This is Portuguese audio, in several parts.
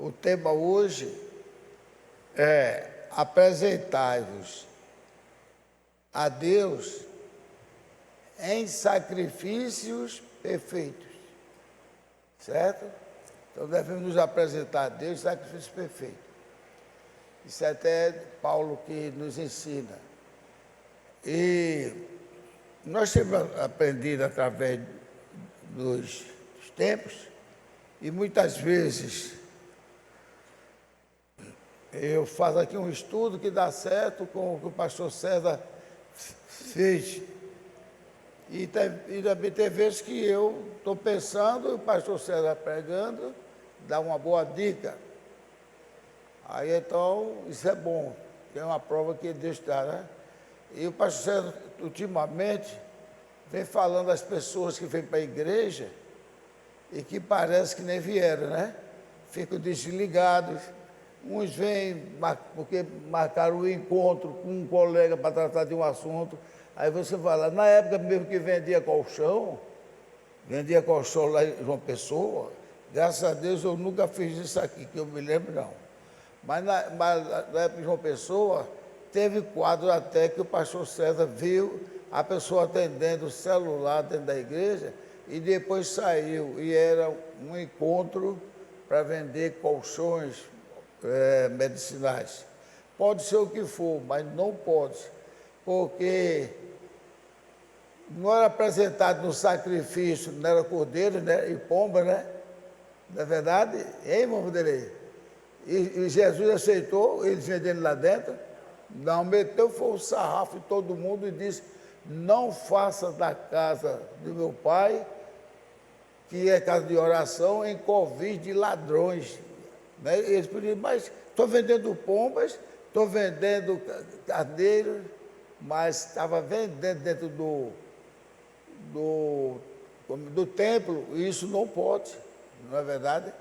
O tema hoje é apresentai-vos a Deus em sacrifícios perfeitos, certo? Então devemos nos apresentar a Deus em sacrifícios perfeitos. Isso é até Paulo que nos ensina. E nós temos aprendido através dos tempos, e muitas vezes eu faço aqui um estudo que dá certo com o que o pastor César fez. E também tem vezes que eu estou pensando e o pastor César pregando, dá uma boa dica. Aí então, isso é bom, que é uma prova que Deus dá, né? E o pastor César, ultimamente, vem falando das pessoas que vêm para a igreja e que parece que nem vieram, né? Ficam desligados. Uns vêm porque marcaram um encontro com um colega para tratar de um assunto. Aí você fala, na época mesmo que vendia colchão lá em João Pessoa, graças a Deus eu nunca fiz isso aqui, que eu me lembro não. Mas na época de João Pessoa, teve quadro até que o pastor César viu a pessoa atendendo o celular dentro da igreja e depois saiu. E era um encontro para vender colchões medicinais. Pode ser o que for, mas não pode, porque não era apresentado no sacrifício, não era cordeiro, né, e pomba, né? Não é verdade? Hein, irmão Vanderlei? E Jesus aceitou eles vendendo lá dentro? Não, meteu foi o sarrafo em todo mundo e disse, não faça da casa do meu pai, que é casa de oração, em covil de ladrões. Né? Eles pediram, mas estou vendendo pombas, estou vendendo carneiros, mas estava vendendo dentro do templo, e isso não pode, não é verdade?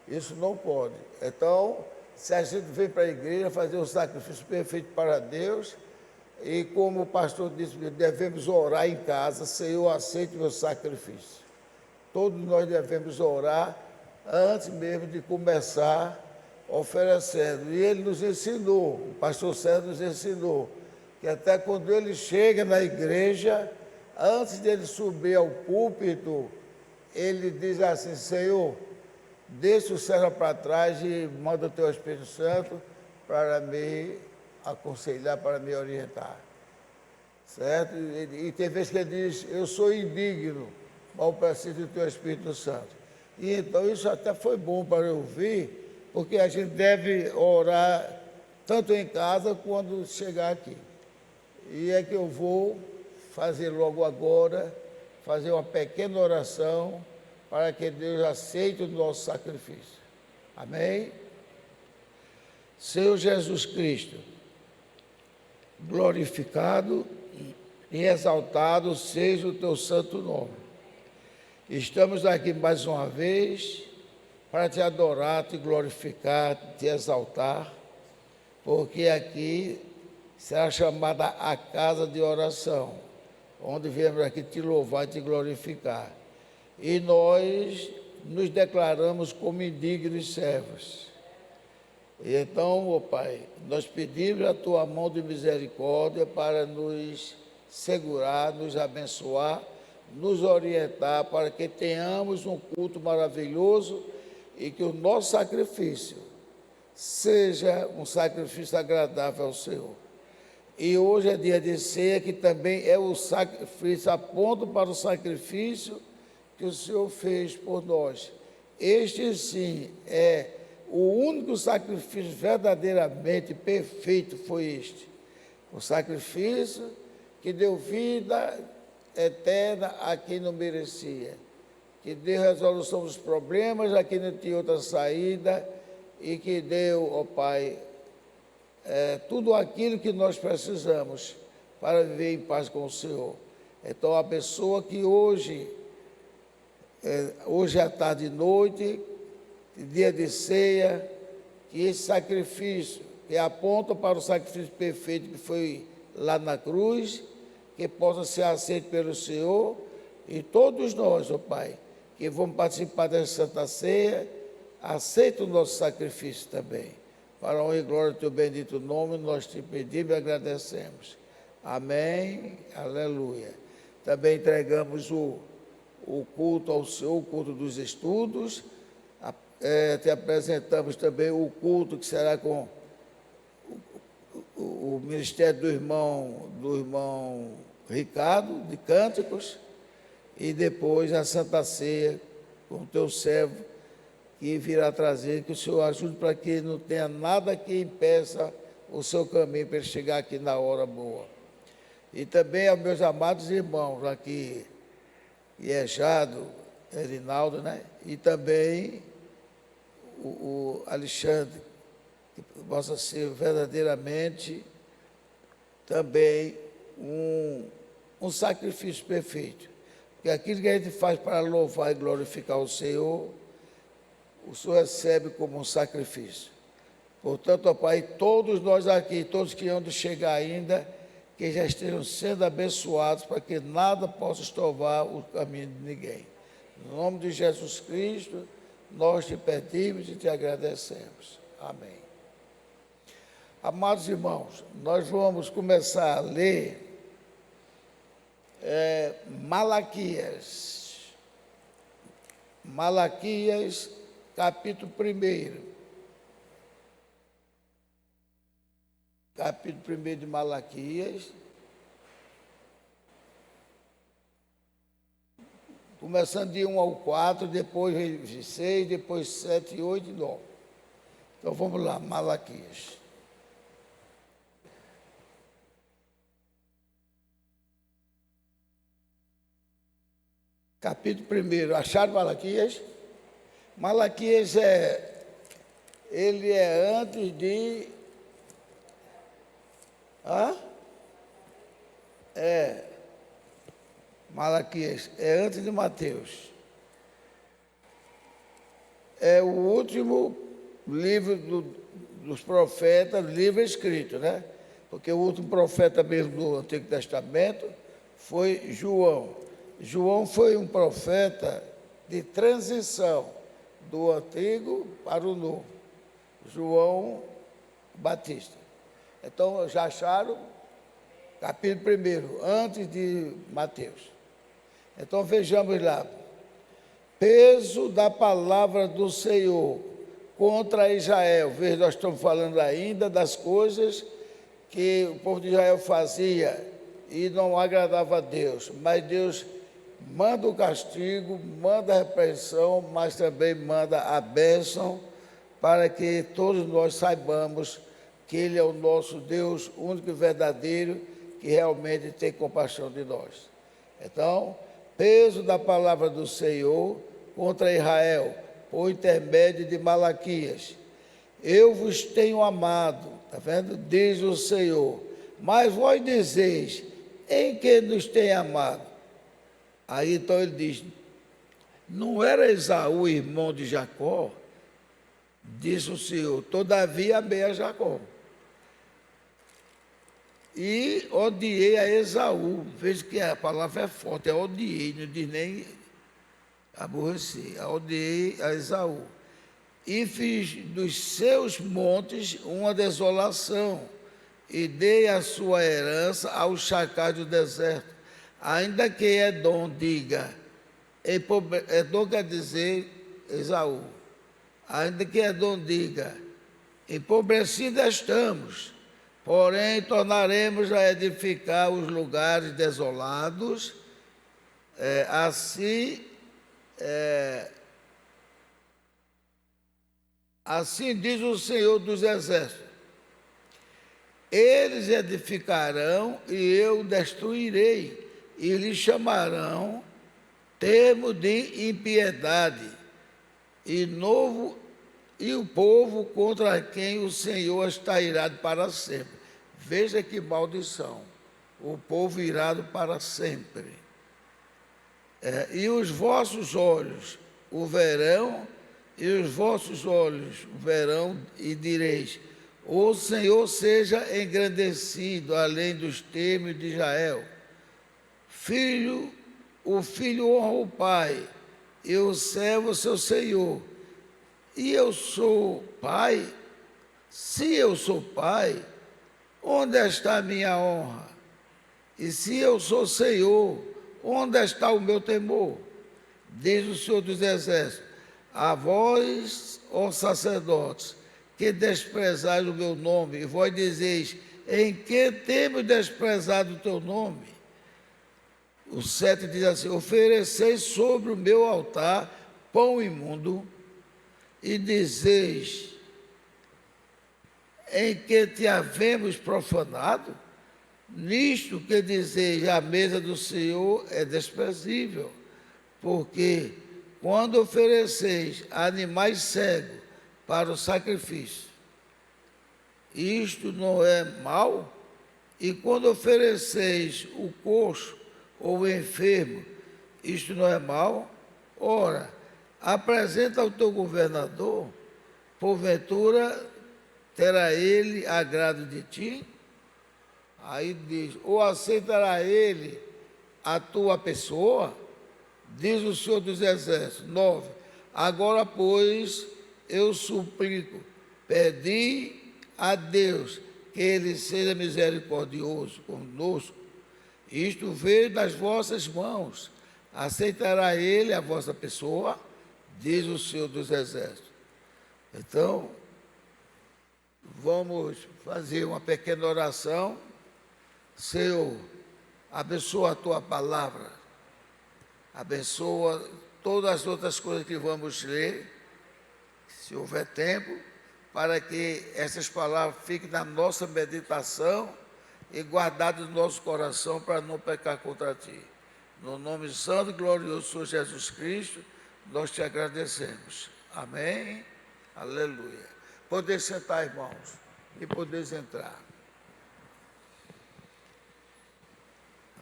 Isso não pode. Então, se a gente vem para a igreja fazer um sacrifício perfeito para Deus, e como o pastor disse, devemos orar em casa, Senhor, aceite meu sacrifício. Todos nós devemos orar antes mesmo de começar oferecendo. E ele nos ensinou, o pastor César nos ensinou, que até quando ele chega na igreja, antes dele subir ao púlpito, ele diz assim, Senhor, deixa o César para trás e manda o teu Espírito Santo para me aconselhar, para me orientar. Certo? E tem vezes que ele diz, eu sou indigno, mas eu preciso do teu Espírito Santo. E então isso até foi bom para eu ouvir, porque a gente deve orar tanto em casa quando chegar aqui. E é que eu vou fazer logo agora, fazer uma pequena oração para que Deus aceite o nosso sacrifício. Amém? Senhor Jesus Cristo, glorificado e exaltado seja o teu santo nome. Estamos aqui mais uma vez para te adorar, te glorificar, te exaltar, porque aqui será chamada a casa de oração, onde viemos aqui te louvar e te glorificar. E nós nos declaramos como indignos servos. E então, ó Pai, nós pedimos a tua mão de misericórdia para nos segurar, nos abençoar, nos orientar para que tenhamos um culto maravilhoso e que o nosso sacrifício seja um sacrifício agradável ao Senhor. E hoje é dia de ceia, que também é o sacrifício, aponta para o sacrifício que o Senhor fez por nós. Este sim é o único sacrifício verdadeiramente perfeito, foi este. O sacrifício que deu vida eterna a quem não merecia, que deu resolução dos problemas a quem não tinha outra saída e que deu, ó Pai, tudo aquilo que nós precisamos para viver em paz com o Senhor. Então, a pessoa que hoje à tarde e noite, dia de ceia, que esse sacrifício que aponta para o sacrifício perfeito que foi lá na cruz, que possa ser aceito pelo Senhor, e todos nós, ó Pai, que vamos participar dessa Santa Ceia, aceita o nosso sacrifício também. Para a honra e glória do teu bendito nome, nós te pedimos e agradecemos. Amém, aleluia. Também entregamos o culto ao Senhor, o culto dos estudos. Te apresentamos também o culto que será com o ministério do irmão Ricardo, de Cânticos, e depois a Santa Ceia com o teu servo, que virá trazer, que o Senhor ajude para que não tenha nada que impeça o seu caminho para ele chegar aqui na hora boa. E também aos meus amados irmãos aqui, Iejado, Erinaldo, né? E também o Alexandre, que possa ser verdadeiramente também um sacrifício perfeito. Porque aquilo que a gente faz para louvar e glorificar o Senhor recebe como um sacrifício. Portanto, ó Pai, todos nós aqui, todos que hão de chegar ainda, que já estejam sendo abençoados para que nada possa estorvar o caminho de ninguém. No nome de Jesus Cristo, nós te pedimos e te agradecemos. Amém. Amados irmãos, nós vamos começar a ler Malaquias. Malaquias, capítulo 1. Capítulo 1 de Malaquias. Começando de 1 ao 4, depois de 6, depois 7, 8 e 9. Então vamos lá, Malaquias. Capítulo 1. Acharam Malaquias? Malaquias ele é antes de... Malaquias é antes de Mateus. É o último livro dos profetas, livro escrito, né? Porque o último profeta mesmo do Antigo Testamento foi João. João foi um profeta de transição do Antigo para o Novo. João Batista. Então, já acharam? Capítulo 1, antes de Mateus. Então, vejamos lá. Peso da palavra do Senhor contra Israel. Veja, nós estamos falando ainda das coisas que o povo de Israel fazia e não agradava a Deus. Mas Deus manda o castigo, manda a repreensão, mas também manda a bênção para que todos nós saibamos que Ele é o nosso Deus único e verdadeiro, que realmente tem compaixão de nós. Então, peso da palavra do Senhor contra Israel, por intermédio de Malaquias. Eu vos tenho amado, está vendo? Diz o Senhor. Mas vós dizeis, em que nos tem amado? Aí então ele diz, não era Esaú irmão de Jacó? Disse o Senhor, todavia amei a Jacó. E odiei a Esaú. Veja que a palavra é forte, é odiei, não diz nem aborreci. Odiei a Esaú. E fiz dos seus montes uma desolação, e dei a sua herança aos chacais do deserto. Ainda que Edom diga, Edom quer dizer Esaú. Ainda que Edom diga, empobrecidos estamos, porém tornaremos a edificar os lugares desolados, assim diz o Senhor dos Exércitos. Eles edificarão e eu destruirei, e lhe chamarão termo de impiedade, e o povo contra quem o Senhor está irado para sempre. Veja que maldição, o povo irado para sempre. E os vossos olhos o verão, e os vossos olhos o verão, e direis, o Senhor seja engrandecido além dos termos de Israel. O filho honra o pai, e o servo seu senhor. E eu sou pai, se eu sou pai, onde está a minha honra? E se eu sou Senhor, onde está o meu temor? Diz o Senhor dos Exércitos: a vós, ó sacerdotes, que desprezais o meu nome, e vós dizeis: em que temos desprezado o teu nome? O 7 diz assim: ofereceis sobre o meu altar pão imundo, e dizeis: em que te havemos profanado? Nisto que dizeis: a mesa do Senhor é desprezível, porque quando ofereceis animais cegos para o sacrifício, isto não é mal? E quando ofereceis o coxo ou o enfermo, isto não é mal? Ora, apresenta ao teu governador, porventura terá ele agrado de ti? Aí diz: ou aceitará ele a tua pessoa? Diz o Senhor dos Exércitos. 9. Agora, pois, eu suplico, pedi a Deus que ele seja misericordioso conosco. Isto veio das vossas mãos. Aceitará ele a vossa pessoa? Diz o Senhor dos Exércitos. Então, vamos fazer uma pequena oração. Senhor, abençoa a tua palavra, abençoa todas as outras coisas que vamos ler, se houver tempo, para que essas palavras fiquem na nossa meditação e guardadas no nosso coração para não pecar contra ti. No nome santo e glorioso do Senhor Jesus Cristo, nós te agradecemos. Amém. Aleluia. Poder sentar, irmãos, e poderes entrar.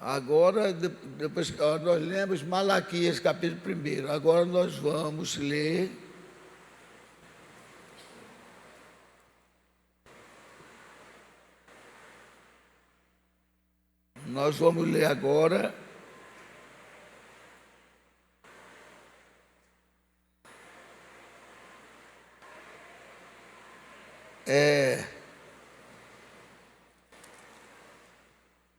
Agora, depois nós lemos Malaquias, capítulo 1. Agora nós vamos ler agora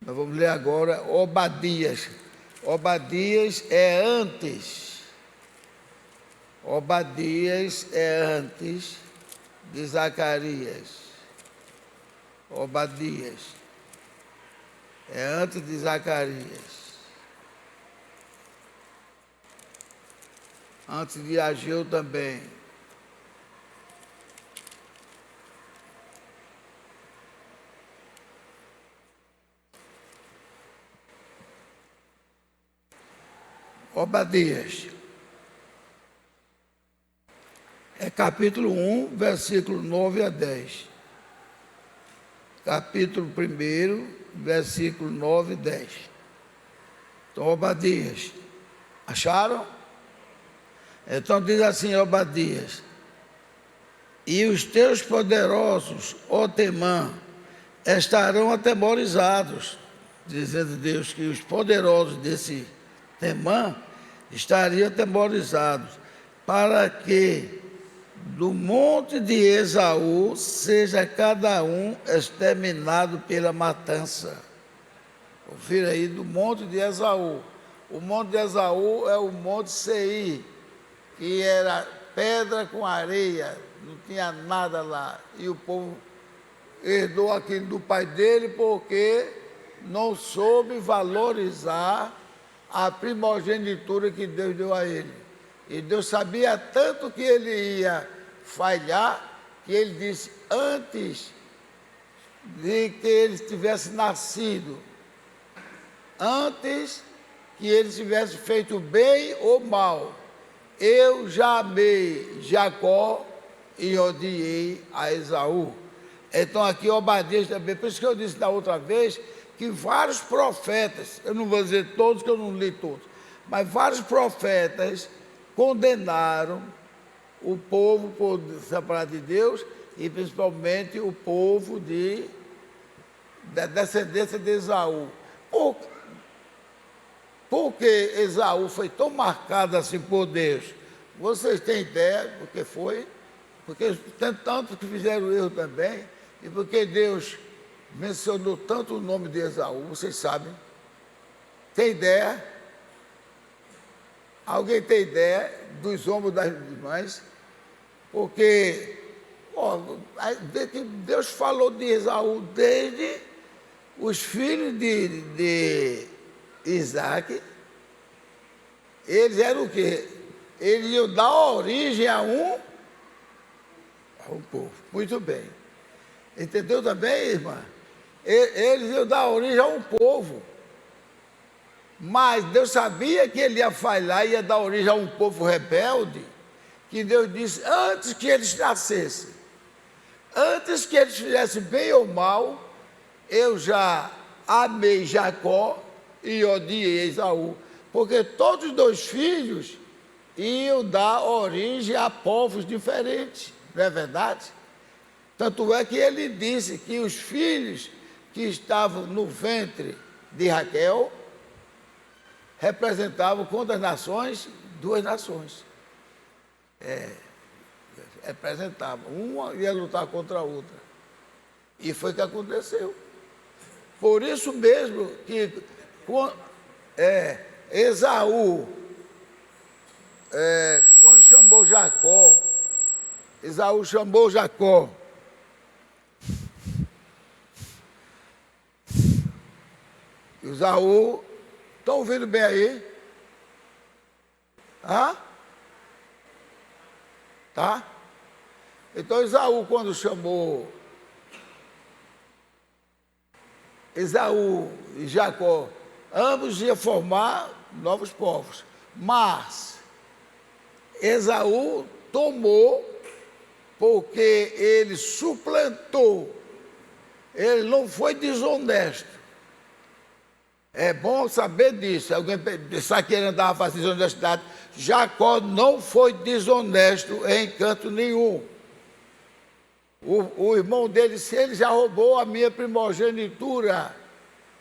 nós vamos ler agora Obadias. Obadias é antes. Obadias é antes de Zacarias. Obadias é antes de Zacarias. Antes de Ageu também. Obadias. É capítulo 1, versículo 9 a 10. Capítulo 1, versículo 9 e 10. Então, Obadias. Acharam? Então diz assim, Obadias: e os teus poderosos, ó Temã, estarão atemorizados, dizendo Deus que os poderosos desse Temã estariam atemorizados, para que do monte de Esaú seja cada um exterminado pela matança. Confira aí, do monte de Esaú. O monte de Esaú é o monte Seir, que era pedra com areia, não tinha nada lá. E o povo herdou aquilo do pai dele porque não soube valorizar a primogenitura que Deus deu a ele. E Deus sabia tanto que ele ia falhar, que ele disse: antes de que ele tivesse nascido, antes que ele tivesse feito bem ou mal, eu já amei Jacó e odiei a Esaú. Então aqui Obadias também, por isso que eu disse da outra vez, que vários profetas, eu não vou dizer todos, que eu não li todos, mas vários profetas condenaram o povo por separar de Deus, e principalmente o povo da descendência de Esaú. Por que Esaú foi tão marcado assim por Deus? Vocês têm ideia do que foi? Porque tem tantos que fizeram erro também, e porque Deus mencionou tanto o nome de Esaú, vocês sabem. Tem ideia? Alguém tem ideia dos ombros das irmãs? Porque Deus falou de Esaú desde os filhos de Isaac. Eles eram o quê? Eles iam dar origem a um povo. Muito bem. Entendeu também, irmã? Eles iam dar origem a um povo. Mas Deus sabia que ele ia falhar, ia dar origem a um povo rebelde, que Deus disse, antes que eles nascessem, antes que eles fizessem bem ou mal, eu já amei Jacó e odiei Esaú, porque todos os dois filhos iam dar origem a povos diferentes, não é verdade? Tanto é que ele disse que os filhos que estavam no ventre de Raquel representavam quantas nações? 2 nações. Representavam. Uma ia lutar contra a outra. E foi o que aconteceu. Por isso mesmo que Esaú, quando chamou Jacó, Esaú chamou Jacó. Esaú, estão ouvindo bem aí? Tá? Então Esaú, quando chamou Esaú e Jacó, ambos iam formar novos povos. Mas Esaú tomou, porque ele suplantou, ele não foi desonesto. É bom saber disso. Alguém pensar que ele andava fazendo desonestidade. Jacó não foi desonesto em canto nenhum. O irmão dele, se ele já roubou a minha primogenitura,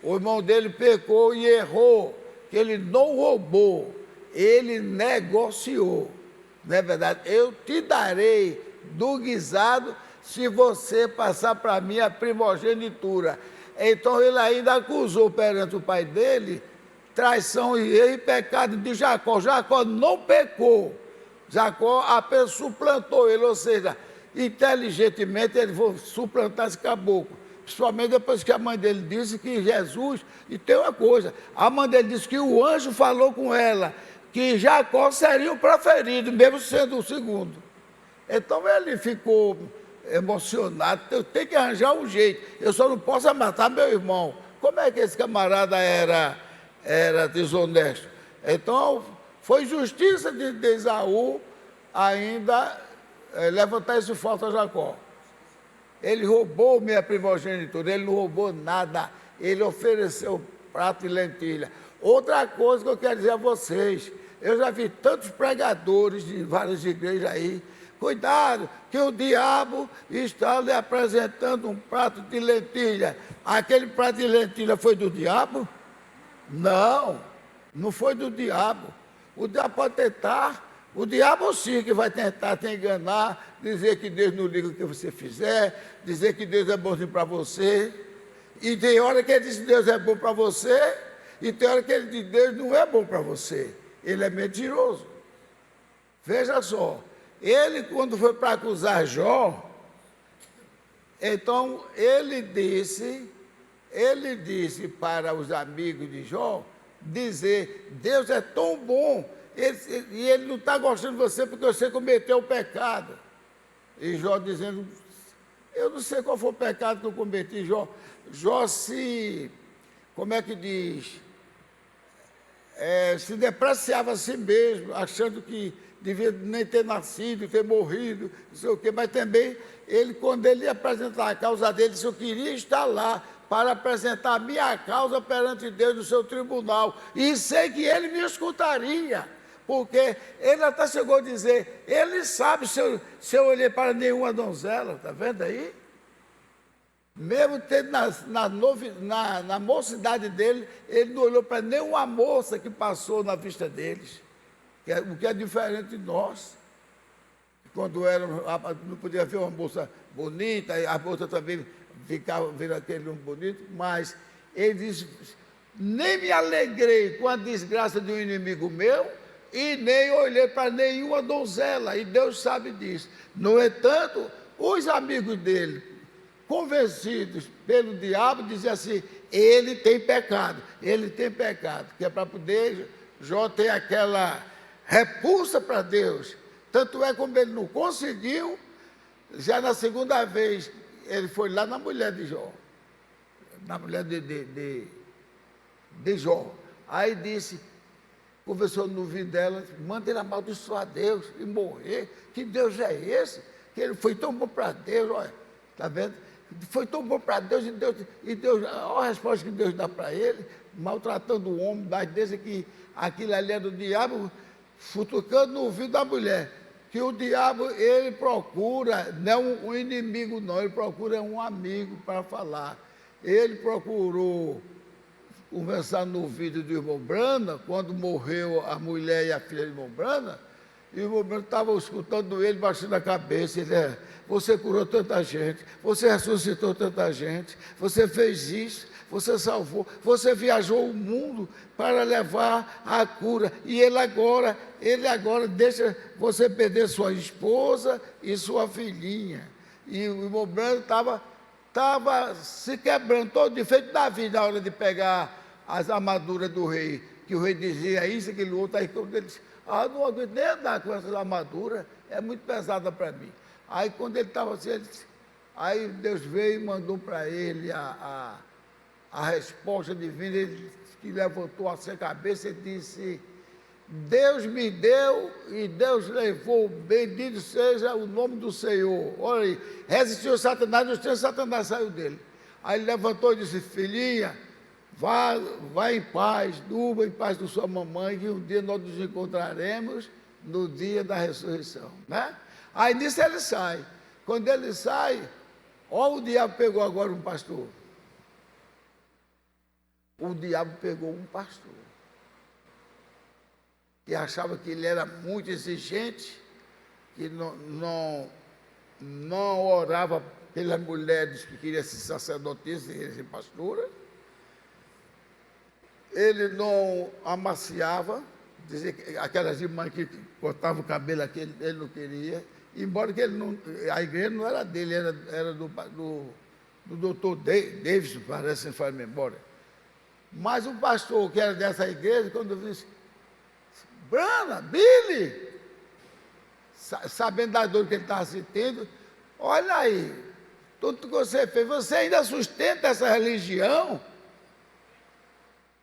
o irmão dele pecou e errou, que ele não roubou, ele negociou. Não é verdade? Eu te darei do guisado se você passar para mim a primogenitura. Então ele ainda acusou perante o pai dele traição e erro e pecado de Jacó. Jacó não pecou. Jacó apenas suplantou ele, ou seja, inteligentemente ele foi suplantar esse caboclo. Principalmente depois que a mãe dele disse que Jesus... E tem uma coisa, a mãe dele disse que o anjo falou com ela que Jacó seria o preferido, mesmo sendo o segundo. Então ele ficou emocionado, eu tenho que arranjar um jeito, eu só não posso matar meu irmão. Como é que esse camarada era desonesto? Então, foi justiça de Esaú ainda levantar esse falso a Jacó. Ele roubou minha primogenitura, ele não roubou nada, ele ofereceu prato e lentilha. Outra coisa que eu quero dizer a vocês, eu já vi tantos pregadores de várias igrejas aí, cuidado, que o diabo está lhe apresentando um prato de lentilha. Aquele prato de lentilha foi do diabo? Não, não foi do diabo. O diabo pode tentar, o diabo sim que vai tentar te enganar, dizer que Deus não liga o que você fizer, dizer que Deus é bonzinho para você. E tem hora que ele diz que Deus é bom para você, e tem hora que ele diz que Deus não é bom para você. Ele é mentiroso. Veja só. Ele, quando foi para acusar Jó, então ele disse para os amigos de Jó, dizer, Deus é tão bom, e ele não está gostando de você porque você cometeu o pecado. E Jó dizendo, eu não sei qual foi o pecado que eu cometi, Jó. Jó como é que diz? Se depreciava a si mesmo, achando que devia nem ter nascido, ter morrido, não sei o quê, mas também, quando ele ia apresentar a causa dele, disse, eu queria estar lá para apresentar a minha causa perante Deus no seu tribunal, e sei que ele me escutaria, porque ele até chegou a dizer, ele sabe se eu olhei para nenhuma donzela, está vendo aí? Mesmo tendo na mocidade dele, ele não olhou para nenhuma moça que passou na vista deles, o que é diferente de nós. quando era, não podia ver uma moça bonita, a moça também ficava vendo aquele homem bonito, mas ele disse, nem me alegrei com a desgraça de um inimigo meu, e nem olhei para nenhuma donzela, e Deus sabe disso. No entanto, os amigos dele, convencidos pelo diabo, diziam assim, ele tem pecado, que é para poder Jó ter aquela repulsa para Deus. Tanto é como ele não conseguiu, já na segunda vez, ele foi lá na mulher de Jó, na mulher de Jó. Aí disse, conversou no ouvido dela, manda ele amaldiçoar Deus e morrer. Que Deus é esse? Que ele foi tão bom para Deus, olha, está vendo? Foi tão bom para Deus, e Deus, olha a resposta que Deus dá para ele, maltratando o homem, mas desse que aquilo ali é do diabo, futucando no ouvido da mulher. Que o diabo, ele procura, não um inimigo não, ele procura um amigo para falar. Ele procurou conversar no ouvido do irmão Brana, quando morreu a mulher e a filha do irmão Brana, e o irmão Brana estava escutando ele, baixando a cabeça, ele você curou tanta gente, você ressuscitou tanta gente, você fez isso, você salvou, você viajou o mundo para levar a cura, e ele agora deixa você perder sua esposa e sua filhinha. E o irmão Brana estava se quebrando, todo defeito da vida, na hora de pegar as armaduras do rei, que o rei dizia isso, aquele outro, aí quando ele disse, não aguento nem andar com essas armaduras, é muito pesada para mim. Aí quando ele estava assim, ele disse, aí Deus veio e mandou para ele a resposta divina, ele que levantou a sua cabeça e disse, Deus me deu e Deus levou, bendito seja o nome do Senhor. Olha aí, resistiu Satanás, nos 3 Satanás saiu dele. Aí ele levantou e disse, filhinha, vá em paz, durma em paz com sua mamãe, que um dia nós nos encontraremos no dia da ressurreição, né? Aí nisso ele sai. Quando ele sai, olha, o diabo pegou agora um pastor. O diabo pegou um pastor que achava que ele era muito exigente, que não orava pelas mulheres que queriam ser sacerdotisa, que queriam ser pastora. Ele não amaciava, dizia que aquelas irmãs que cortavam o cabelo aqui, ele não queria, embora que ele não, a igreja não era dele, era do doutor Davis, parece, não faz memória. Mas o pastor que era dessa igreja, quando eu disse, Brana, Billy, sabendo da dor que ele estava sentindo, olha aí, tudo que você fez, você ainda sustenta essa religião?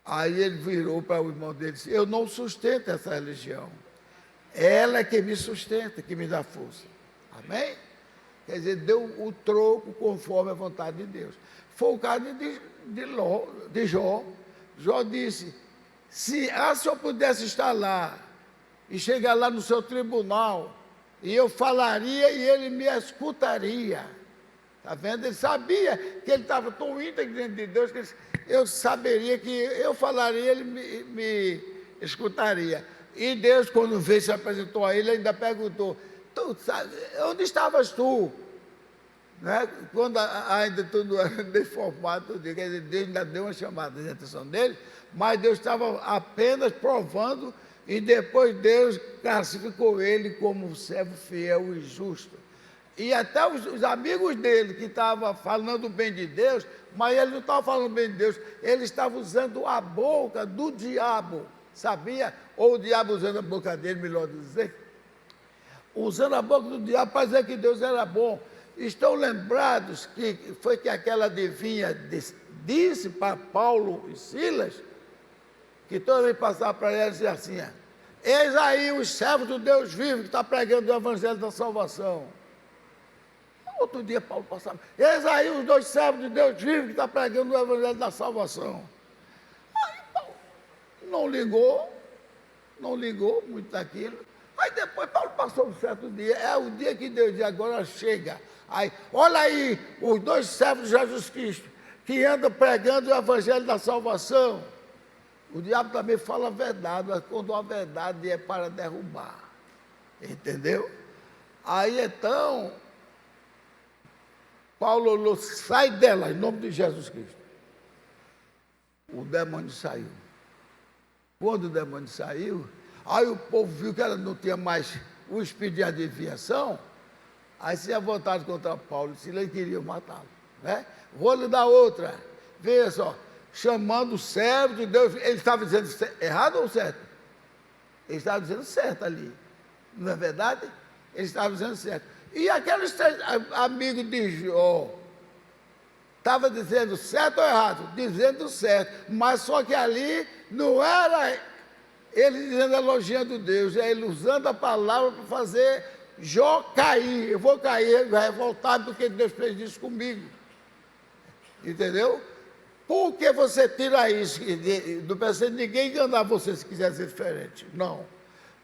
Aí ele virou para o irmão dele e disse, eu não sustento essa religião, ela é que me sustenta, que me dá força. Amém? Quer dizer, deu o troco conforme a vontade de Deus. Foi o caso de Jó. Jó disse, se eu pudesse estar lá e chegar lá no seu tribunal, e eu falaria e ele me escutaria. Está vendo? Ele sabia que ele estava tão íntegro diante de Deus, que eu saberia que eu falaria e ele me escutaria. E Deus, quando veio, se apresentou a ele, ainda perguntou, tu sabe, onde estavas tu? Né? Quando ainda tudo era deformado, quer dizer, Deus ainda deu uma chamada de atenção dele, mas Deus estava apenas provando, e depois Deus classificou ele como um servo fiel e justo. E até os amigos dele que estavam falando bem de Deus, mas ele não estava falando bem de Deus, ele estava usando a boca do diabo, sabia? Ou o diabo usando a boca dele, melhor dizer, usando a boca do diabo para dizer que Deus era bom. Estão lembrados que foi que aquela adivinha disse para Paulo e Silas, que toda vez passava para eles dizia assim, eis aí os servos do Deus vivo que está pregando o evangelho da salvação. Outro dia Paulo passava, eis aí os 2 servos de Deus vivo que está pregando o evangelho da salvação. Aí Paulo não ligou muito daquilo. Aí depois Paulo passou um certo dia, é o dia que Deus diz, agora chega. Aí, olha aí, os 2 servos de Jesus Cristo, que andam pregando o evangelho da salvação. O diabo também fala a verdade, mas quando a verdade é para derrubar. Entendeu? Aí então, Paulo falou, sai dela, em nome de Jesus Cristo. O demônio saiu. Quando o demônio saiu, aí o povo viu que ela não tinha mais o espírito de adivinhação, aí se tinha vontade contra Paulo, se ele queria matá-lo, né? Vou lhe dar outra, veja só, chamando o servo de Deus, ele estava dizendo errado ou certo? Ele estava dizendo certo ali, não é verdade? Ele estava dizendo certo. E aqueles três amigos de Jó, estava dizendo certo ou errado? Dizendo certo, mas só que ali não era ele dizendo, elogiando Deus, é ele usando a palavra para fazer Jó cair. Eu vou cair, revoltado porque Deus fez isso comigo. Entendeu? Por que você tira isso? Não precisa ninguém enganar você se quiser ser diferente. Não.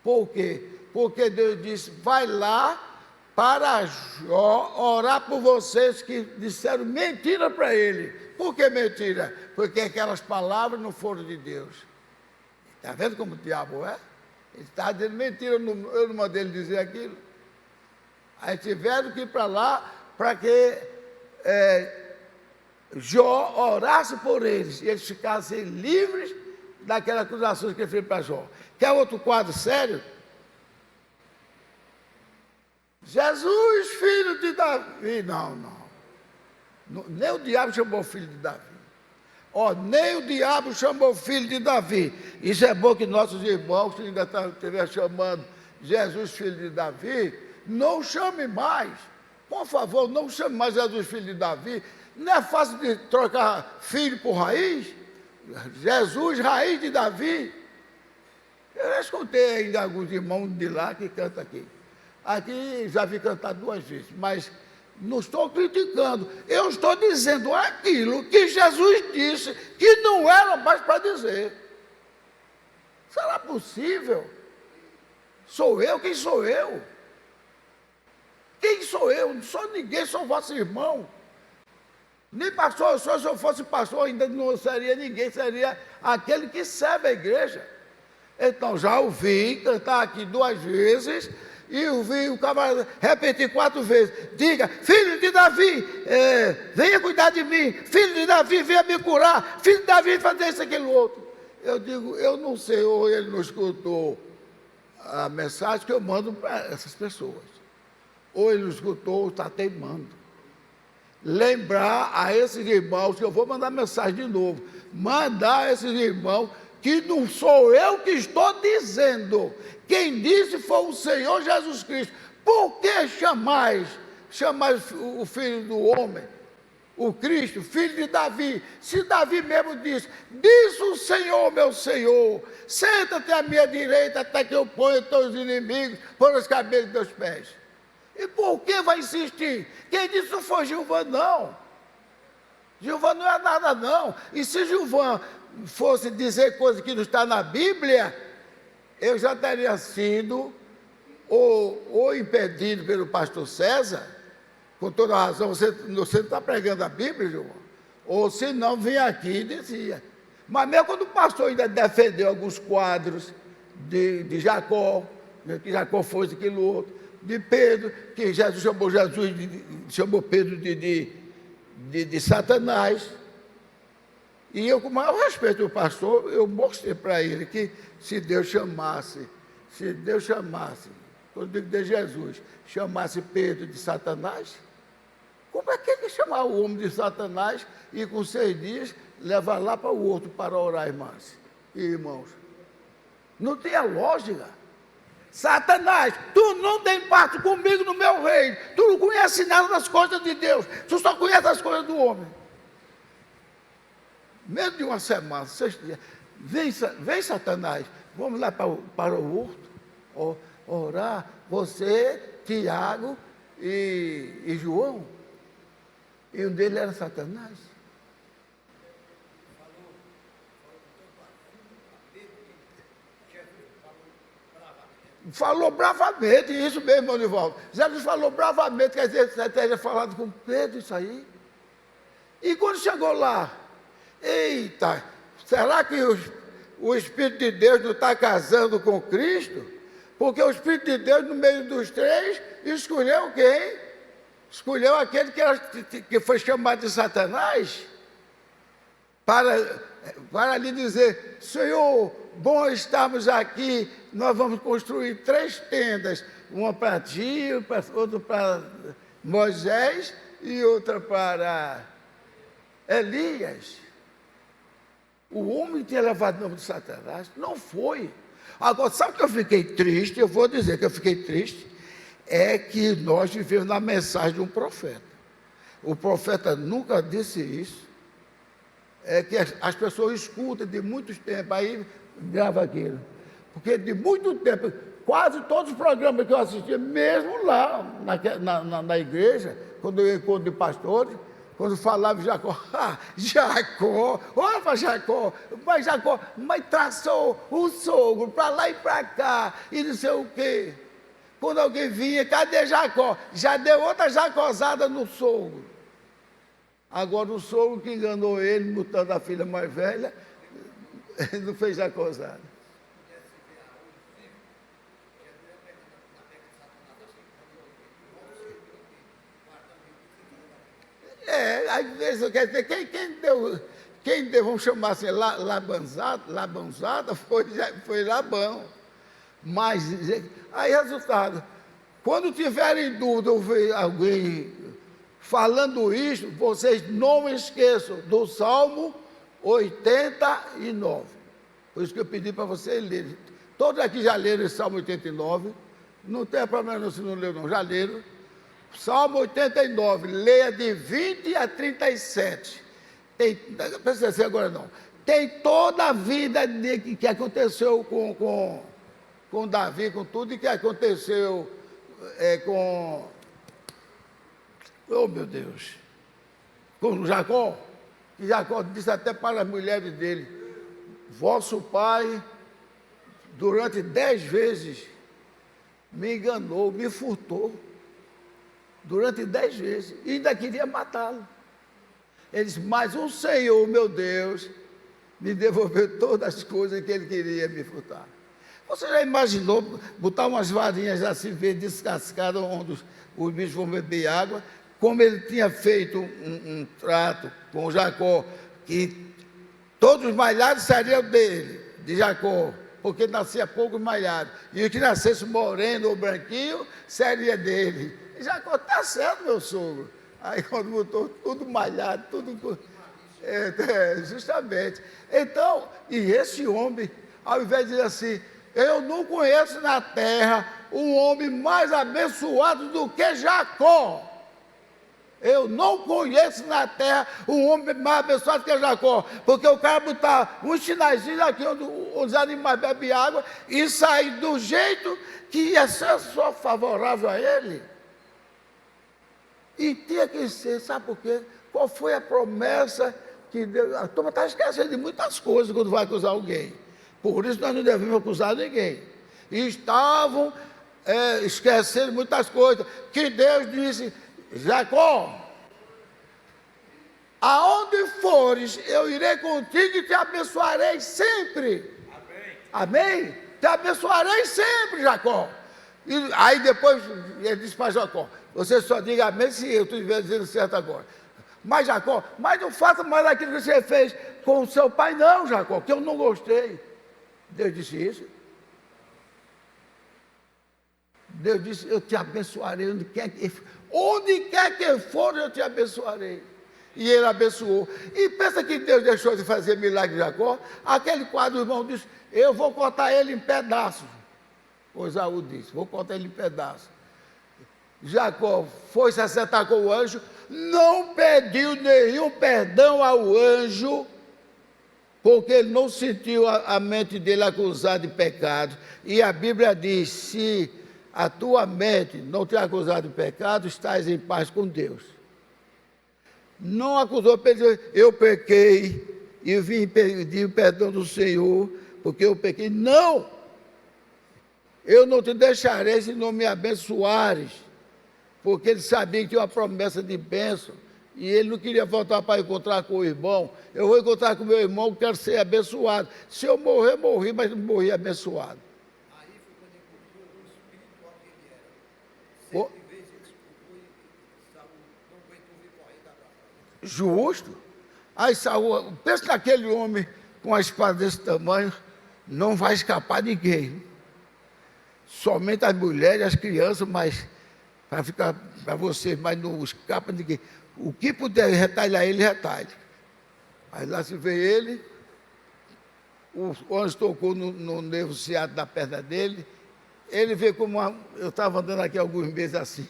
Por quê? Porque Deus disse, vai lá para Jó orar por vocês que disseram mentira para ele. Por que mentira? Porque aquelas palavras não foram de Deus. Está vendo como o diabo é? Ele está dizendo mentira, eu não mandei ele dizer aquilo. Aí tiveram que ir para lá para que Jó orasse por eles e eles ficassem livres daquelas acusações que ele fez para Jó. Quer outro quadro sério? Jesus, filho de Davi. Não. Nem o diabo chamou filho de Davi. Nem o diabo chamou filho de Davi. Isso é bom que nossos irmãos que ainda estiverem chamando Jesus, filho de Davi, não chame mais. Por favor, não chame mais Jesus, filho de Davi. Não é fácil de trocar filho por raiz? Jesus, raiz de Davi. Eu escutei ainda alguns irmãos de lá que cantam aqui. Aqui já vi cantar 2 vezes, mas não estou criticando. Eu estou dizendo aquilo que Jesus disse que não era mais para dizer. Será possível? Sou eu? Quem sou eu? Quem sou eu? Não sou ninguém, sou vosso irmão. Nem pastor, se eu fosse pastor, ainda não seria ninguém, seria aquele que serve a igreja. Então, já ouvi cantar aqui 2 vezes, e ouvi o camarada repetir 4 vezes. Diga, filho de Davi, venha cuidar de mim. Filho de Davi, venha me curar. Filho de Davi, fazer isso, aquilo, outro. Eu digo, eu não sei, ou ele não escutou a mensagem que eu mando para essas pessoas. Ou ele não escutou, ou está teimando. Lembrar a esses irmãos, que eu vou mandar mensagem de novo, mandar a esses irmãos, que não sou eu que estou dizendo, quem disse foi o Senhor Jesus Cristo. Por que chamais o Filho do Homem, o Cristo, filho de Davi? Se Davi mesmo disse o Senhor, meu Senhor, senta-te à minha direita até que eu ponha os teus inimigos por os cabelos dos teus pés. E por que vai insistir? Quem disse não foi Gilvan, não. Gilvan não é nada, não. E se Gilvan fosse dizer coisa que não está na Bíblia, eu já teria sido ou impedido pelo pastor César, com toda a razão, você não está pregando a Bíblia, Gilvan? Ou se não, vinha aqui e dizia. Mas mesmo quando o pastor ainda defendeu alguns quadros de Jacó, que Jacó foi aquilo outro, de Pedro, que Jesus chamou Pedro de Satanás. E eu, com o maior respeito ao pastor, eu mostrei para ele que se Deus chamasse, quando eu digo de Jesus, chamasse Pedro de Satanás, como é que ele chamar o homem de Satanás e com 6 dias levar lá para o outro para orar, irmãs e irmãos? Não tinha lógica. Satanás, tu não tem parte comigo no meu reino, tu não conhece nada das coisas de Deus, tu só conhece as coisas do homem. Menos de uma semana, 6 dias, vem Satanás, vamos lá para o horto, orar, você, Tiago e João, e um deles era Satanás. Falou bravamente, isso mesmo, Monivaldo. Jesus falou bravamente, quer dizer, você teria falado com Pedro isso aí. E quando chegou lá, será que o Espírito de Deus não está casando com Cristo? Porque o Espírito de Deus, no meio dos três, escolheu quem? Escolheu aquele que foi chamado de Satanás, para lhe dizer: Senhor, bom estarmos aqui, nós vamos construir 3 tendas, uma para ti, outra para Moisés e outra para Elias. O homem tinha levado o nome de Satanás? Não foi. Agora, sabe que eu fiquei triste? Eu vou dizer que eu fiquei triste. É que nós vivemos na mensagem de um profeta. O profeta nunca disse isso. É que as pessoas escutam de muitos tempos, aí grava aquilo. Porque de muito tempo, quase todos os programas que eu assistia, mesmo lá na igreja, quando eu encontro de pastores, quando falava de Jacó, Jacó, olha para Jacó, mas traçou o sogro para lá e para cá, e não sei o quê. Quando alguém vinha, cadê Jacó? Já deu outra jacosada no sogro. Agora o sogro que enganou ele, mutando a filha mais velha, não fez jacosada. Às vezes, quer dizer, quem deu, vamos chamar assim, labanzada, foi Labão. Mas, aí resultado, quando tiverem dúvida, ouvir alguém falando isso, vocês não esqueçam do Salmo 89. Por isso que eu pedi para vocês lerem. Todos aqui já leram esse Salmo 89, não tem problema não, se não leu não, já leram. Salmo 89, leia de 20 a 37. Não precisa ser agora não. Tem toda a vida que aconteceu com Davi, com tudo e que aconteceu com... Oh, meu Deus! Com Jacó. E Jacó disse até para as mulheres dele: vosso pai, durante 10 vezes, me enganou, me furtou. Durante 10 vezes. E ainda queria matá-lo. Ele disse: mas o Senhor, meu Deus, me devolveu todas as coisas que ele queria me furtar. Você já imaginou botar umas varinhas assim, ver descascadas, onde os bichos vão beber água, como ele tinha feito um trato com Jacó, que todos os malhados seriam dele, de Jacó, porque nascia poucos malhados, e o que nascesse moreno ou branquinho, seria dele. E Jacó: está certo, meu sogro. Aí quando botou tudo malhado, tudo... justamente. Então, e esse homem, ao invés de dizer assim: eu não conheço na terra um homem mais abençoado do que Jacó. Eu não conheço na terra um homem mais abençoado que Jacó. Porque o cara botar um sinaizinho aqui onde os animais bebem água e sair do jeito que ia ser só favorável a ele. E tinha que ser, sabe por quê? Qual foi a promessa que Deus... A turma está esquecendo de muitas coisas quando vai acusar alguém. Por isso nós não devemos acusar ninguém. E estavam esquecendo muitas coisas. Que Deus disse: Jacó, aonde fores, eu irei contigo e te abençoarei sempre. Amém? Amém? Te abençoarei sempre, Jacó. E aí depois ele disse para Jacó: você só diga amém se eu estiver dizendo certo agora. Mas Jacó, mas não faça mais aquilo que você fez com o seu pai, não, Jacó, que eu não gostei. Deus disse isso. Deus disse: eu te abençoarei onde quer que for, eu te abençoarei. E ele abençoou. E pensa que Deus deixou de fazer milagre de Jacó? Aquele quadro, o irmão disse: eu vou cortar ele em pedaços. O Esaú disse: vou cortar ele em pedaços. Jacó foi se acertar com o anjo, não pediu nenhum perdão ao anjo, porque ele não sentiu a mente dele acusada de pecado. E a Bíblia diz: se a tua mente não te acusar de pecado, estás em paz com Deus. Não acusou, eu pequei e vim pedir o perdão do Senhor, porque eu pequei. Não! Eu não te deixarei se não me abençoares, porque ele sabia que tinha uma promessa de bênção, e ele não queria voltar para encontrar com o irmão. Eu vou encontrar com o meu irmão, quero ser abençoado. Se eu morrer, morri, mas não morri abençoado. O- Justo. Aí Saul, pensa naquele homem com uma espada desse tamanho, não vai escapar ninguém. Somente as mulheres, as crianças, mas para ficar para você, mas não escapa ninguém. O que puder retalhar ele, retalhe. Aí lá se vê ele, o anjo tocou no nervo ciático da perna dele, ele vê como eu estava andando aqui alguns meses assim,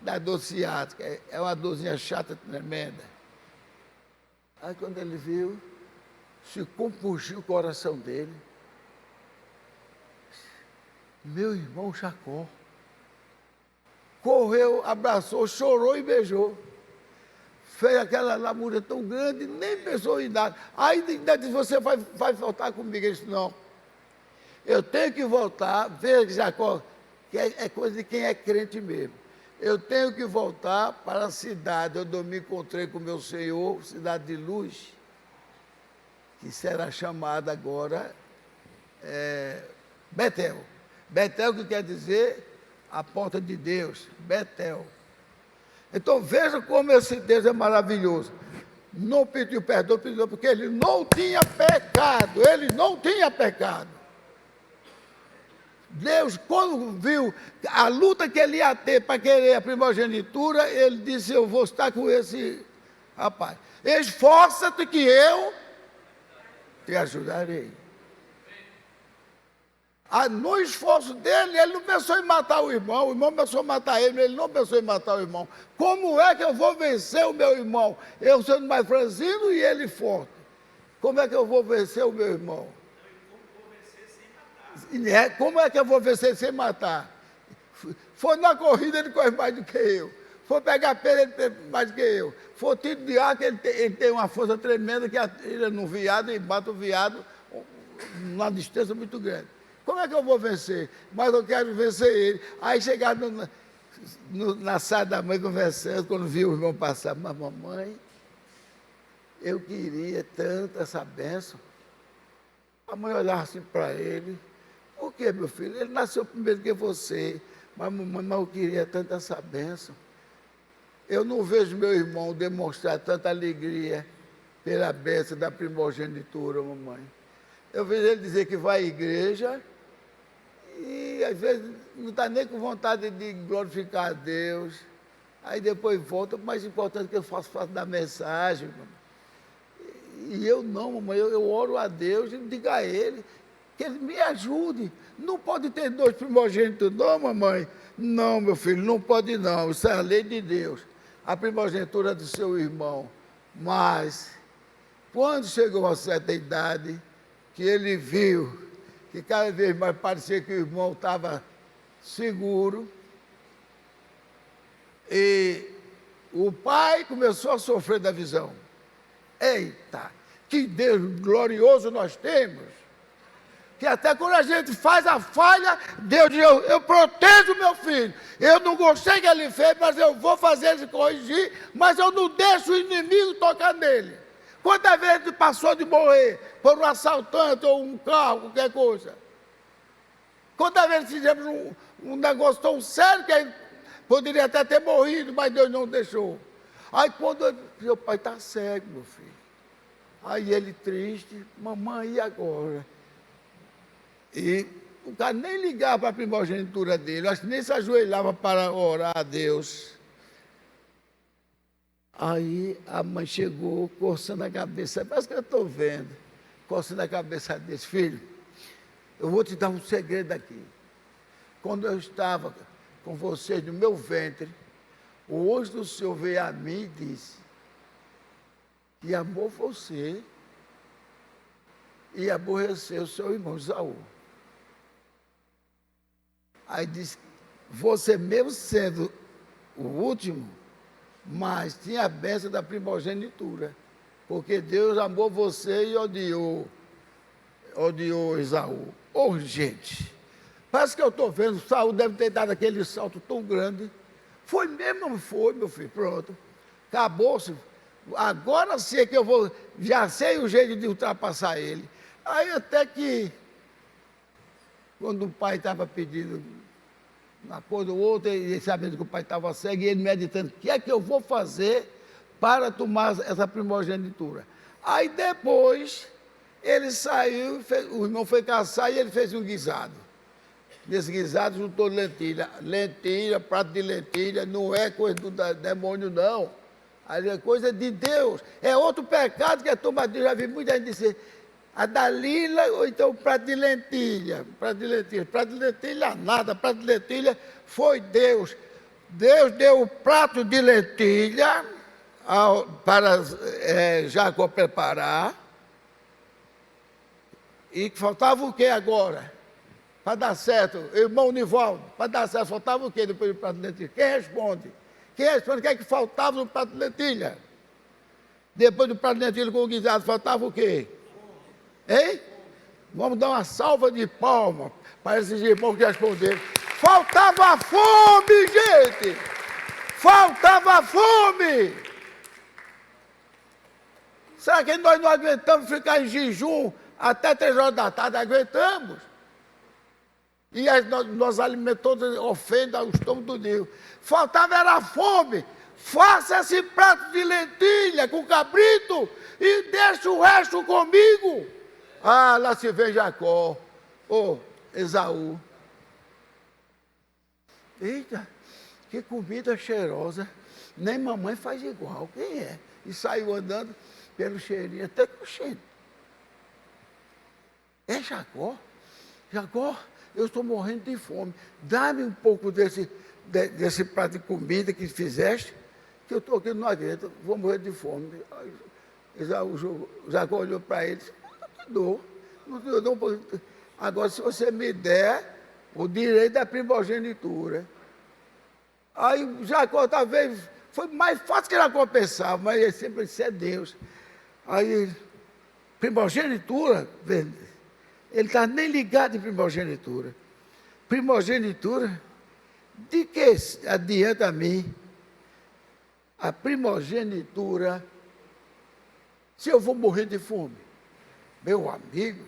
da dor ciática, é uma dorzinha chata, tremenda. Aí quando ele viu, se compungiu o coração dele. Meu irmão Jacó. Correu, abraçou, chorou e beijou. Fez aquela lamúria tão grande, nem pensou em nada. Aí ainda disse, você vai voltar comigo? Ele disse, não. Eu tenho que voltar, veja Jacó, que é coisa de quem é crente mesmo. Eu tenho que voltar para a cidade onde eu me encontrei com meu Senhor, cidade de luz, que será chamada agora Betel. Betel que quer dizer a porta de Deus, Betel. Então veja como esse Deus é maravilhoso. Não pediu perdão, porque ele não tinha pecado, ele não tinha pecado. Deus, quando viu a luta que ele ia ter para querer a primogenitura, ele disse, eu vou estar com esse rapaz. Esforça-te que eu te ajudarei. No esforço dele, ele não pensou em matar o irmão pensou em matar ele não pensou em matar o irmão. Como é que eu vou vencer o meu irmão? Eu sendo mais franzino e ele forte. Como é que eu vou vencer o meu irmão? Como é que eu vou vencer sem matar? Foi na corrida, ele corre mais do que eu. Foi pegar pena, ele tem mais do que eu. Foi tiro de arco, ele tem uma força tremenda que atira no veado e mata o veado numa distância muito grande. Como é que eu vou vencer? Mas eu quero vencer ele. Aí chegaram na sala da mãe conversando, quando viu o irmão passar, mas mamãe, eu queria tanto essa bênção. A mãe olhava assim para ele, por que, meu filho? Ele nasceu primeiro que você, mas mamãe, eu queria tanto essa bênção. Eu não vejo meu irmão demonstrar tanta alegria pela bênção da primogenitura, mamãe. Eu vejo ele dizer que vai à igreja e às vezes não está nem com vontade de glorificar a Deus. Aí depois volta, o mais importante é que eu faço da mensagem. E eu não, mamãe, eu oro a Deus e digo a ele que ele me ajude. Não pode ter dois primogênitos, não, mamãe? Não, meu filho, não pode não. Isso é a lei de Deus. A primogenitura do seu irmão. Mas, quando chegou a certa idade, que ele viu que cada vez mais parecia que o irmão estava seguro, e o pai começou a sofrer da visão. Eita, que Deus glorioso nós temos, que até quando a gente faz a falha, Deus diz, eu protejo meu filho, eu não gostei que ele fez, mas eu vou fazer ele corrigir, mas eu não deixo o inimigo tocar nele. Quantas vezes ele passou de morrer por um assaltante ou um carro, qualquer coisa? Quantas vezes fizemos um negócio tão sério que ele poderia até ter morrido, mas Deus não deixou. Aí quando meu pai está cego, meu filho. Aí ele triste, mamãe, e agora? E o cara nem ligava para a primogenitura dele, acho que nem se ajoelhava para orar a Deus. Aí a mãe chegou, coçando a cabeça, parece que eu estou vendo, coçando a cabeça desse filho. Eu vou te dar um segredo aqui. Quando eu estava com vocês no meu ventre, o anjo do Senhor veio a mim e disse que amou você e aborreceu o seu irmão Esaú. Aí disse, você mesmo sendo o último, mas tinha a bênção da primogenitura, porque Deus amou você e odiou Esaú. Gente, parece que eu estou vendo, Saul deve ter dado aquele salto tão grande. Foi mesmo, não foi, meu filho? Pronto, acabou-se. Agora sim é que eu vou, já sei o jeito de ultrapassar ele. Aí até que, quando o pai estava pedindo uma coisa ou outra, e sabendo que o pai estava cego, e ele meditando, o que é que eu vou fazer para tomar essa primogenitura? Aí depois, ele saiu, o irmão foi caçar e ele fez um guisado. Nesse guisado juntou lentilha. Lentilha, prato de lentilha, não é coisa do demônio, não. Ali é coisa de Deus. É outro pecado que a turma diz, já vi muita gente dizer, a Dalila ou então o prato de lentilha. Prato de lentilha. Prato de lentilha nada, prato de lentilha foi Deus. Deus deu o prato de lentilha para Jacó preparar. E faltava o que agora? Para dar certo, irmão Nivaldo, para dar certo, faltava o que depois do prato de lentilha? Quem responde? Quem responde? O que é que faltava no prato de lentilha? Depois do prato de lentilha com o guisado, faltava o quê? Hein? Vamos dar uma salva de palmas para esses irmãos que responderam. Faltava fome, gente! Faltava fome! Será que nós não aguentamos ficar em jejum até 3 horas da tarde? Aguentamos. E nós alimentos todos ofendem o estômago do Deus. Faltava era fome. Faça esse prato de lentilha com cabrito e deixa o resto comigo. Ah, lá se vê Jacó, Esaú. Eita, que comida cheirosa. Nem mamãe faz igual. Quem é? E saiu andando pelo cheirinho até com o cheiro. É Jacó? Jacó, eu estou morrendo de fome. Dá-me um pouco desse prato de comida que fizeste, que eu estou aqui no aguento, vou morrer de fome. Jacó olhou para ele e disse, não te dou. Agora, se você me der o direito da primogenitura. Aí Jacó talvez foi mais fácil que Jacó pensava, mas ele sempre disse, é Deus. Aí, primogenitura, ele está nem ligado em primogenitura. Primogenitura, de que adianta a mim a primogenitura se eu vou morrer de fome? Meu amigo,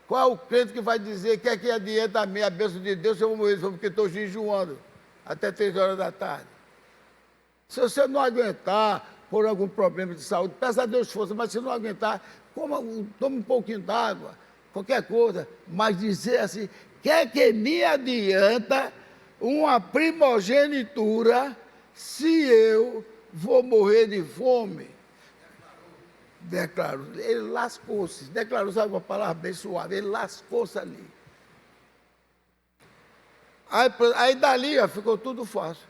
qual o crente que vai dizer que é que adianta a mim a bênção de Deus se eu vou morrer de fome porque estou jejuando até 3 horas da tarde? Se você não aguentar por algum problema de saúde, peça a Deus força, mas se não aguentar, tome um pouquinho d'água, qualquer coisa, mas dizer assim, que me adianta uma primogenitura se eu vou morrer de fome? Declarou, ele lascou-se, declarou, sabe uma palavra bem suave, ele lascou-se ali. Aí dali ficou tudo fácil.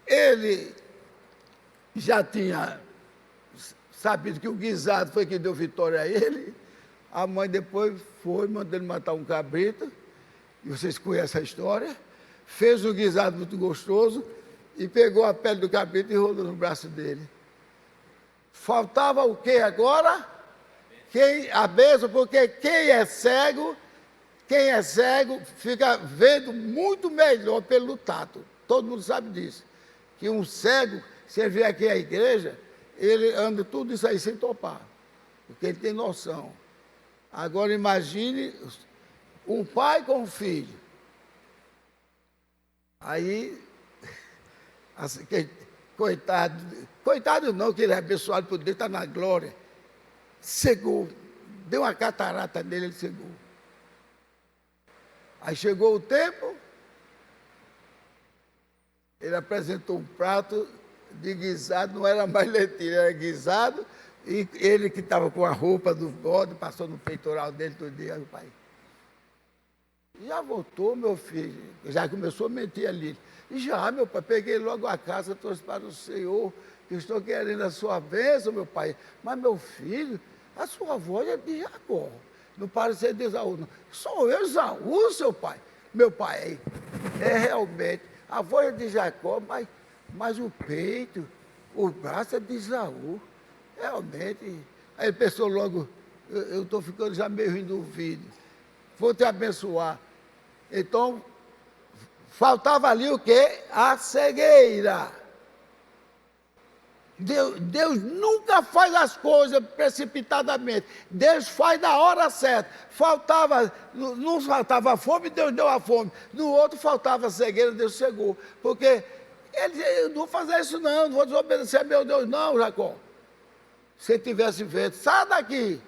Ele já tinha sabido que o guisado foi que deu vitória a ele. A mãe depois foi, mandou ele matar um cabrito, e vocês conhecem a história, fez um guisado muito gostoso, e pegou a pele do cabrito e rodou no braço dele. Faltava o que agora? A bênção, porque quem é cego fica vendo muito melhor pelo tato. Todo mundo sabe disso. Que um cego, se ele vier aqui à igreja, ele anda tudo isso aí sem topar. Porque ele tem noção. Agora imagine um pai com um filho. Aí, assim, coitado não, que ele é abençoado por Deus, está na glória. Cegou, deu uma catarata nele, ele cegou. Aí chegou o tempo, ele apresentou um prato de guisado, não era mais lentilha, era guisado, e ele que estava com a roupa do bode, passou no peitoral dele todo dia, o pai. Já voltou, meu filho, já começou a mentir ali. E já, meu pai, peguei logo a casa, trouxe para o Senhor, que estou querendo a sua bênção, meu pai. Mas, meu filho, a sua voz é de Jacó, não parece ser de Esaú, não. Sou eu, Esaú, seu pai. Meu pai, é realmente, a voz é de Jacó, mas o peito, o braço é de Esaú. Realmente. Aí ele pensou logo, eu estou ficando já meio rindo do ouvido. Vou te abençoar. Então, faltava ali o quê? A cegueira. Deus nunca faz as coisas precipitadamente. Deus faz na hora certa. Não faltava fome, Deus deu a fome. No outro faltava cegueira, Deus cegou. Porque eu não vou fazer isso não vou desobedecer a meu Deus não, Jacó. Se tivesse feito, sai daqui.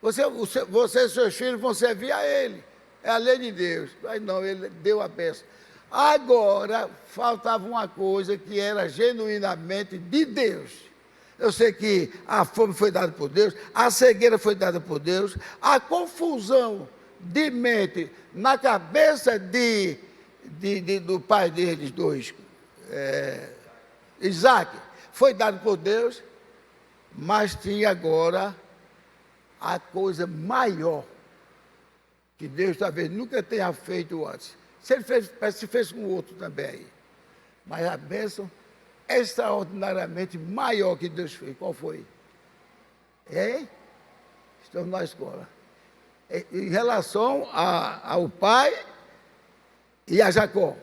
Você e seus filhos vão servir a ele. É a lei de Deus. Mas não, ele deu a bênção. Agora, faltava uma coisa que era genuinamente de Deus. Eu sei que a fome foi dada por Deus, a cegueira foi dada por Deus, a confusão de mente na cabeça do pai deles dois, Isaac, foi dado por Deus, mas tinha agora a coisa maior, que Deus talvez nunca tenha feito antes. Se ele fez com o outro também aí. Mas a bênção extraordinariamente maior que Deus fez. Qual foi? Estamos na escola. Em relação ao pai e a Jacó.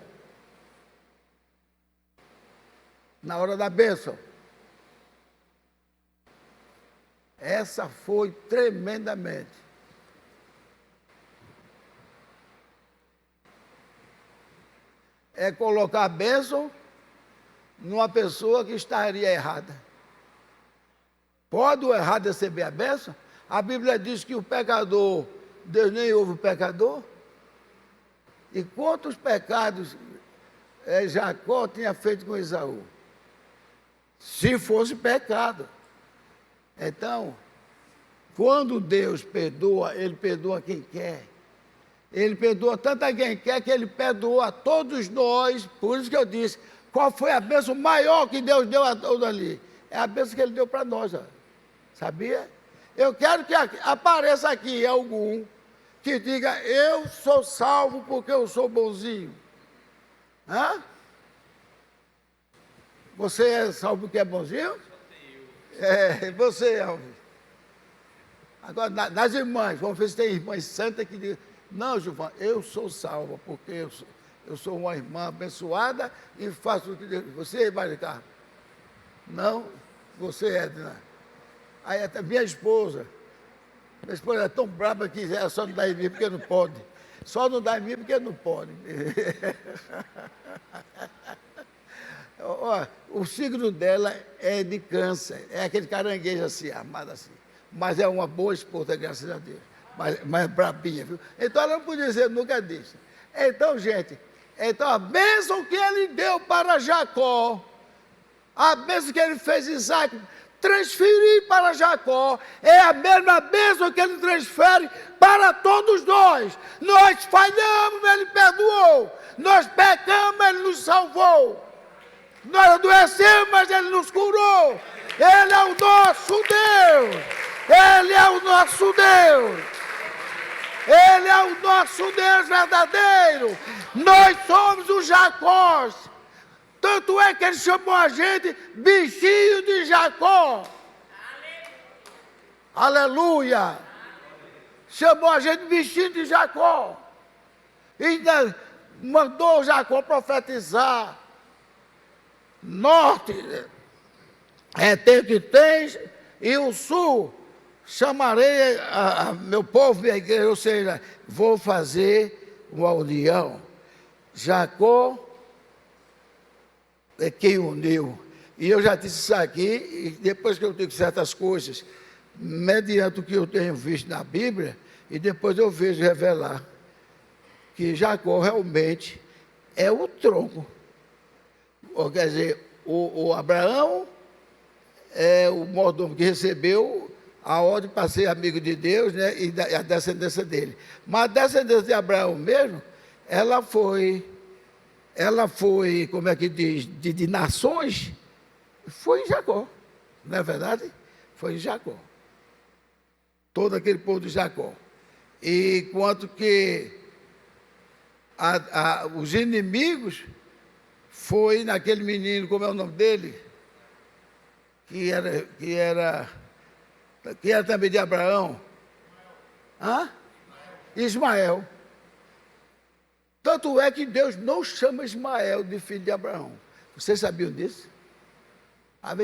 Na hora da bênção. Essa foi tremendamente. É colocar a bênção numa pessoa que estaria errada. Pode o errado receber a bênção? A Bíblia diz que o pecador, Deus nem ouve o pecador. E quantos pecados Jacó tinha feito com Esaú? Se fosse pecado. Então, quando Deus perdoa, Ele perdoa quem quer. Ele perdoa tanto a quem quer que Ele perdoa a todos nós. Por isso que eu disse, qual foi a bênção maior que Deus deu a todos ali? É a bênção que Ele deu para nós, ó. Sabia? Eu quero que apareça aqui algum que diga, eu sou salvo porque eu sou bonzinho. Hã? Você é salvo porque é bonzinho? Você, Alves. Agora, nas irmãs, vamos ver se tem irmãs santas que dizem, não, Gilvan, eu sou salva, porque eu sou uma irmã abençoada e faço o que Deus... Você, Maricar? Não, você, Edna. Aí até minha esposa é tão braba que ela só não dá em mim porque não pode. Só não dá em mim porque não pode. O signo dela é de câncer, é aquele caranguejo assim, armado assim. Mas é uma boa esposa, graças a Deus. Mas brabinha, viu? Então ela não podia dizer nunca disso. Então, gente, a bênção que ele deu para Jacó, a bênção que ele fez Isaac transferir para Jacó, é a mesma bênção que ele transfere para todos nós. Nós falhamos, ele perdoou. Nós pecamos, ele nos salvou. Nós adoecemos, mas ele nos curou. Ele é o nosso Deus. Ele é o nosso Deus. Ele é o nosso Deus verdadeiro. Nós somos os Jacós. Tanto é que ele chamou a gente bichinho de Jacó. Aleluia. Chamou a gente bichinho de Jacó. E ainda mandou Jacó profetizar. Norte tem que tens, e o sul chamarei a meu povo, minha igreja, ou seja, vou fazer uma união. Jacó é quem uniu. E eu já disse isso aqui, e depois que eu digo certas coisas, mediante o que eu tenho visto na Bíblia, e depois eu vejo revelar que Jacó realmente é o tronco. Ou, quer dizer, o Abraão é o mordomo que recebeu a ordem para ser amigo de Deus, né, e a descendência dele. Mas a descendência de Abraão mesmo, ela foi, como é que diz, de nações, foi em Jacó. Não é verdade? Foi em Jacó. Todo aquele povo de Jacó. E quanto que os inimigos foi naquele menino, como é o nome dele? Que era também de Abraão. Ismael. Tanto é que Deus não chama Ismael de filho de Abraão. Vocês sabiam disso?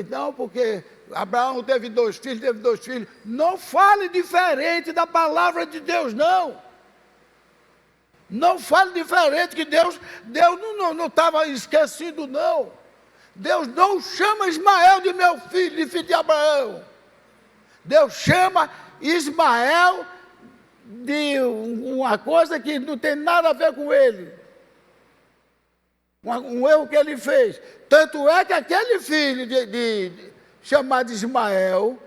Não, porque Abraão teve 2 filhos. Não fale diferente da palavra de Deus, não. Não fale diferente, que Deus não estava esquecido, não. Deus não chama Ismael de meu filho, de filho de Abraão. Deus chama Ismael de uma coisa que não tem nada a ver com ele. Um erro que ele fez. Tanto é que aquele filho chamado Ismael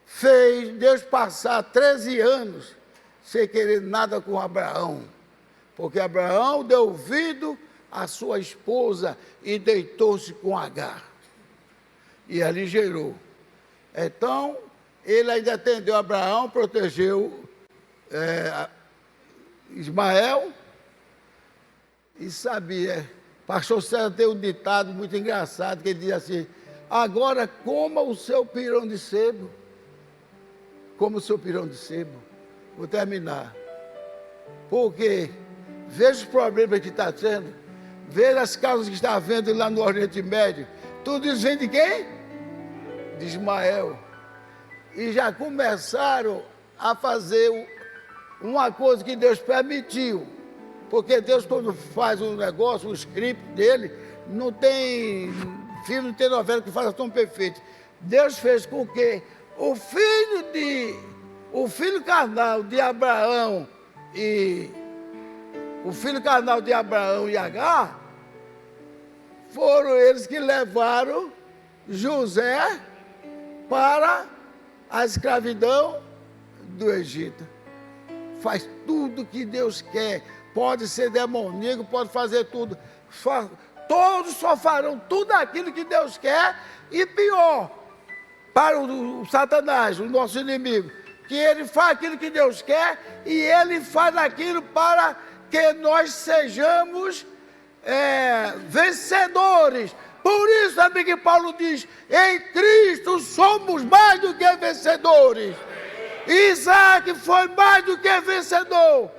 fez Deus passar 13 anos sem querer nada com Abraão. Porque Abraão deu ouvido à sua esposa e deitou-se com Agar. E ali gerou. Então, ele ainda atendeu Abraão, protegeu Ismael e sabia. Pastor César tem um ditado muito engraçado, que ele diz assim: agora coma o seu pirão de sebo. Coma o seu pirão de sebo. Vou terminar. Porque veja os problemas que está tendo, veja as causas que está havendo lá no Oriente Médio. Tudo isso vem de quem? De Ismael. E já começaram a fazer uma coisa que Deus permitiu. Porque Deus, quando faz um negócio, um script dele, não tem filme, não tem novela que faça tão perfeito. Deus fez com que o filho carnal de Abraão e Agar, foram eles que levaram José para a escravidão do Egito. Faz tudo que Deus quer. Pode ser demoníaco, pode fazer tudo. Todos só farão tudo aquilo que Deus quer. E pior, para o Satanás, o nosso inimigo, que ele faz aquilo que Deus quer e ele faz aquilo para que nós sejamos vencedores. Por isso, amigo, que Paulo diz: em Cristo somos mais do que vencedores. Isaac foi mais do que vencedor.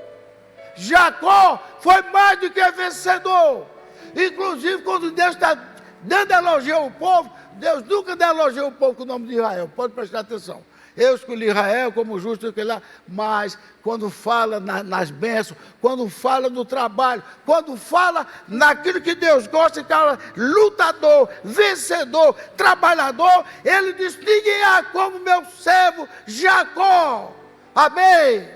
Jacó foi mais do que vencedor. Inclusive, quando Deus está dando elogio ao povo, Deus nunca dá elogio ao povo com o nome de Israel. Pode prestar atenção. Eu escolhi Israel como justo, mas quando fala nas bênçãos, quando fala no trabalho, quando fala naquilo que Deus gosta, que é lutador, vencedor, trabalhador, ele diz: ninguém há como meu servo Jacó. Amém?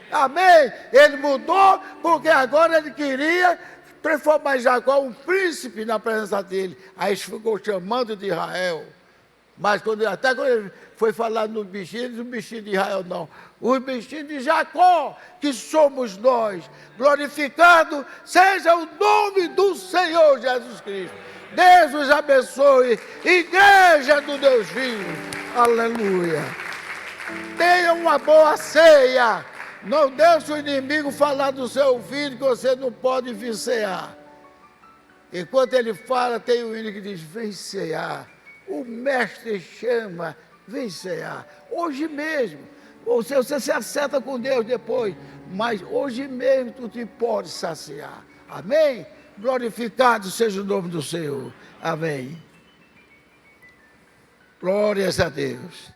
Amém? Ele mudou porque agora ele queria transformar Jacó um príncipe na presença dele. Aí ficou chamando de Israel. Mas até quando ele foi falar nos bichinhos, os bichinhos de Israel não. Os bichinhos de Jacó, que somos nós. Glorificado seja o nome do Senhor Jesus Cristo. Deus os abençoe. Igreja do Deus vivo. Aleluia. Tenha uma boa ceia. Não deixe o inimigo falar do seu ouvido que você não pode vir cear. Enquanto ele fala, tem o hino que diz: vem cear. O mestre chama, vem cear. Hoje mesmo. Ou seja, você se acerta com Deus depois, mas hoje mesmo tu te pode saciar. Amém? Glorificado seja o nome do Senhor. Amém. Glórias a Deus.